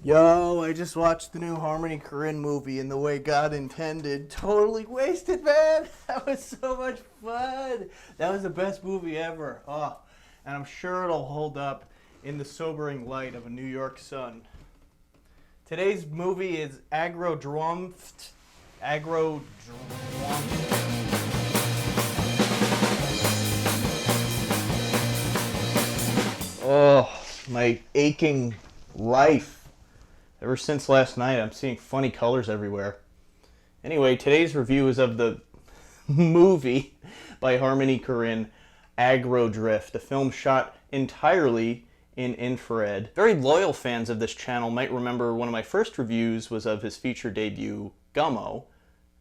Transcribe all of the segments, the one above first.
Yo, I just watched the new Harmony Korine movie in the way God intended. Totally wasted, man. That was so much fun. That was the best movie ever. Oh, and I'm sure it'll hold up in the sobering light of a New York sun. Today's movie is Aggro Dr1ft. Aggro Dr1ft. Oh, my aching life. Ever since last night, I'm seeing funny colors everywhere. Anyway, today's review is of the movie by Harmony Korine, Aggro Drift, a film shot entirely in infrared. Very loyal fans of this channel might remember one of my first reviews was of his feature debut, Gummo.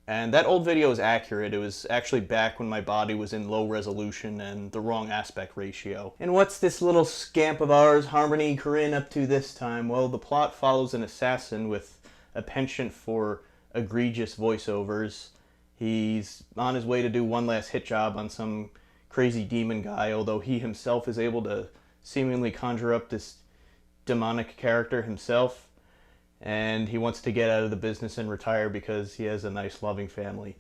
And that old video is accurate. It was actually back when my body was in low resolution and the wrong aspect ratio. And what's this little scamp of ours, Harmony Korine, up to this time? Well, the plot follows an assassin with a penchant for egregious voiceovers. He's on his way to do one last hit job on some crazy demon guy, although he himself is able to seemingly conjure up this demonic character himself. And he wants to get out of the business and retire because he has a nice, loving family.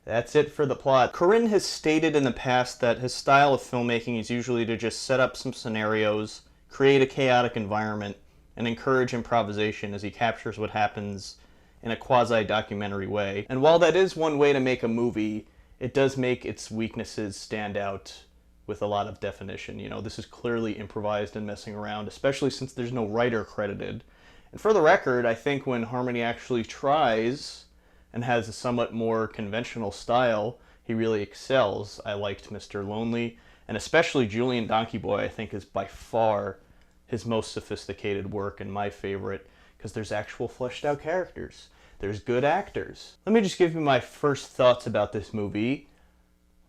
That's it for the plot. Korine has stated in the past that his style of filmmaking is usually to just set up some scenarios, create a chaotic environment, and encourage improvisation as he captures what happens in a quasi-documentary way. And while that is one way to make a movie, it does make its weaknesses stand out with a lot of definition. You know, this is clearly improvised and messing around, especially since there's no writer credited. And for the record, I think when Harmony actually tries and has a somewhat more conventional style, he really excels. I liked Mr. Lonely, and especially Julian Donkey Boy I think is by far his most sophisticated work and my favorite, because there's actual fleshed out characters. There's good actors. Let me just give you my first thoughts about this movie.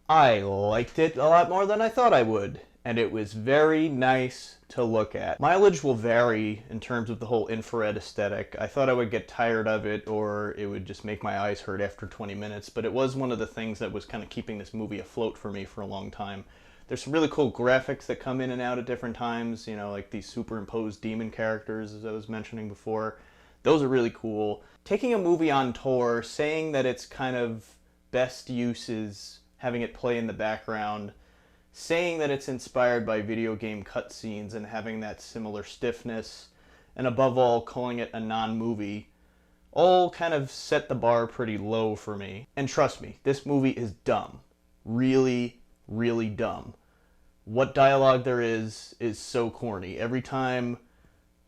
I liked it a lot more than I thought I would, and it was very nice to look at. Mileage will vary in terms of the whole infrared aesthetic. I thought I would get tired of it or it would just make my eyes hurt after 20 minutes, but it was one of the things that was kind of keeping this movie afloat for me for a long time. There's some really cool graphics that come in and out at different times, you know, like these superimposed demon characters, as I was mentioning before. Those are really cool. Taking a movie on tour, saying that its kind of best use is having it play in the background, saying that it's inspired by video game cutscenes and having that similar stiffness, and above all, calling it a non-movie, all kind of set the bar pretty low for me. And trust me, this movie is dumb. Really, really dumb. What dialogue there is so corny. Every time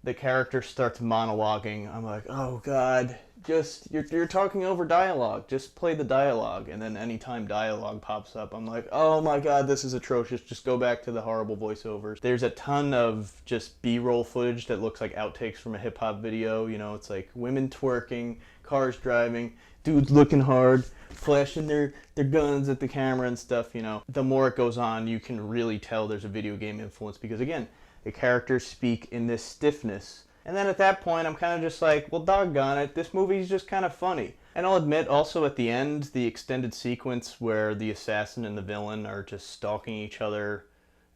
the character starts monologuing, I'm like, oh god, just, you're talking over dialogue. Just play the dialogue. And then anytime dialogue pops up, I'm like, oh my god, this is atrocious. Just go back to the horrible voiceovers. There's a ton of just B-roll footage that looks like outtakes from a hip-hop video. You know, it's like women twerking, cars driving, dudes looking hard, flashing their guns at the camera and stuff, you know. The more it goes on, you can really tell there's a video game influence because, again, the characters speak in this stiffness. And then at that point, I'm kind of just like, well, doggone it, this movie's just kind of funny. And I'll admit, also at the end, the extended sequence where the assassin and the villain are just stalking each other,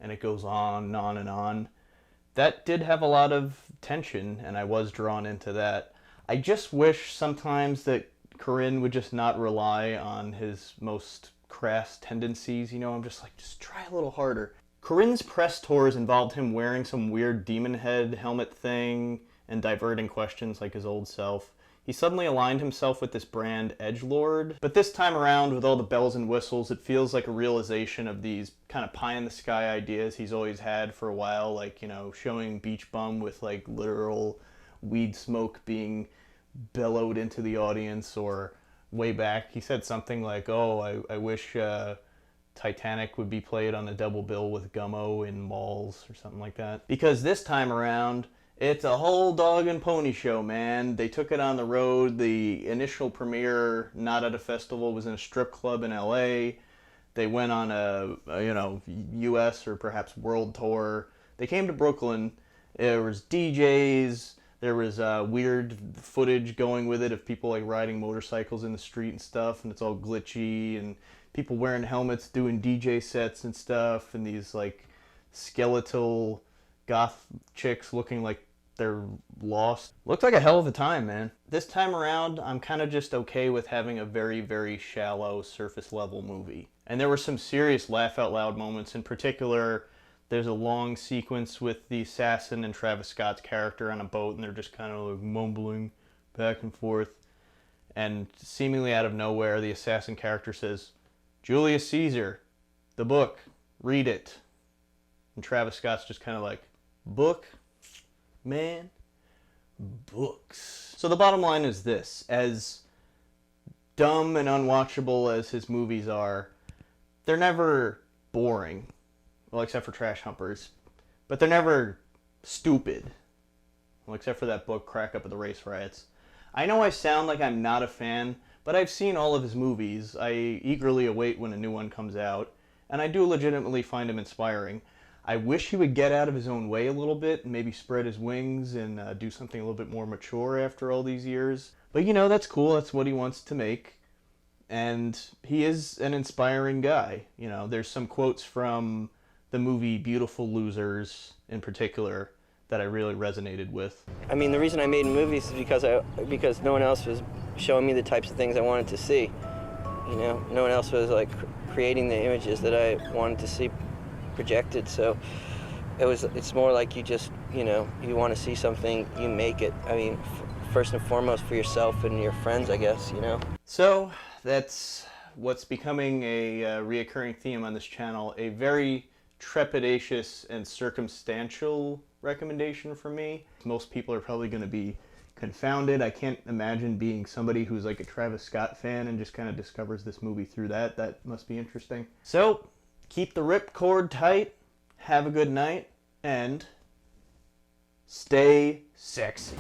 and it goes on and on and on, that did have a lot of tension, and I was drawn into that. I just wish sometimes that Korine would just not rely on his most crass tendencies, you know, I'm just like, just try a little harder. Korine's press tours involved him wearing some weird demon head helmet thing and diverting questions like his old self. He suddenly aligned himself with this brand Edgelord, but this time around with all the bells and whistles, it feels like a realization of these kind of pie-in-the-sky ideas he's always had for a while, like, you know, showing Beach Bum with like literal weed smoke being bellowed into the audience, or way back he said something like, oh, I wish Titanic would be played on a double bill with Gummo in malls or something like that. Because this time around, it's a whole dog and pony show, man. They took it on the road. The initial premiere, not at a festival, was in a strip club in LA. They went on a you know, US or perhaps world tour. They came to Brooklyn. There was DJs. There was weird footage going with it of people like riding motorcycles in the street and stuff, and it's all glitchy, and people wearing helmets doing DJ sets and stuff, and these like skeletal goth chicks looking like they're lost. Looked like a hell of a time, man. This time around, I'm kind of just okay with having a very, very shallow, surface level movie. And there were some serious laugh out loud moments. In particular, there's a long sequence with the assassin and Travis Scott's character on a boat, and they're just kind of like mumbling back and forth. And seemingly out of nowhere, the assassin character says, "Julius Caesar, the book, read it." And Travis Scott's just kind of like, "Book? Man, books." So the bottom line is this: as dumb and unwatchable as his movies are, they're never boring. Well, except for Trash Humpers. But they're never stupid. Well, except for that book, Crack Up at the Race Riots. I know I sound like I'm not a fan, but I've seen all of his movies. I eagerly await when a new one comes out, and I do legitimately find him inspiring. I wish he would get out of his own way a little bit and maybe spread his wings and do something a little bit more mature after all these years. But you know, that's cool. That's what he wants to make. And he is an inspiring guy. You know, there's some quotes from the movie Beautiful Losers in particular that I really resonated with. I mean, the reason I made movies is because no one else was showing me the types of things I wanted to see. You know, no one else was like creating the images that I wanted to see projected. So it's more like you just, you know, you want to see something, you make it. I mean, first and foremost for yourself and your friends, I guess, you know. So that's what's becoming a reoccurring theme on this channel, a very trepidatious and circumstantial recommendation for me. Most people are probably going to be confounded. I can't imagine being somebody who's like a Travis Scott fan and just kind of discovers this movie through that. That must be interesting. So keep the ripcord tight, have a good night, and stay sexy.